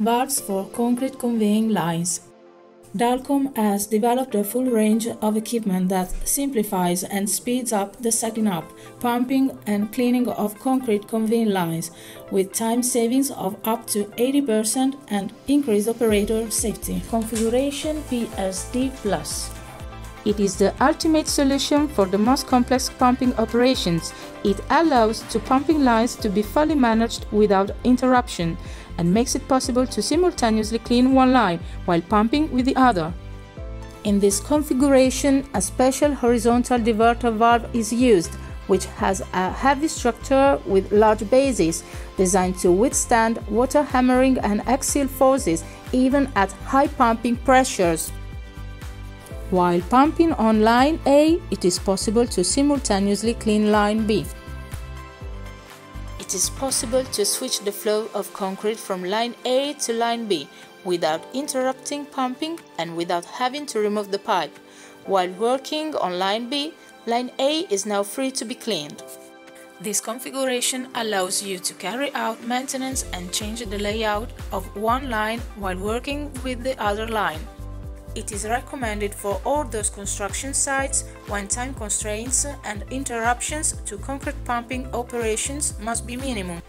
Valves for concrete conveying lines. DALCOM has developed a full range of equipment that simplifies and speeds up the setting up, pumping and cleaning of concrete conveying lines, with time savings of up to 80% and increased operator safety. Configuration PSD PLUS. It is the ultimate solution for the most complex pumping operations. It allows two pumping lines to be fully managed without interruption and makes it possible to simultaneously clean one line while pumping with the other. In this configuration, a special horizontal diverter valve is used, which has a heavy structure with large bases, designed to withstand water hammering and axial forces even at high pumping pressures. While pumping on line A, it is possible to simultaneously clean line B. It is possible to switch the flow of concrete from line A to line B without interrupting pumping and without having to remove the pipe. While working on line B, line A is now free to be cleaned. This configuration allows you to carry out maintenance and change the layout of one line while working with the other line. It is recommended for all those construction sites when time constraints and interruptions to concrete pumping operations must be minimum.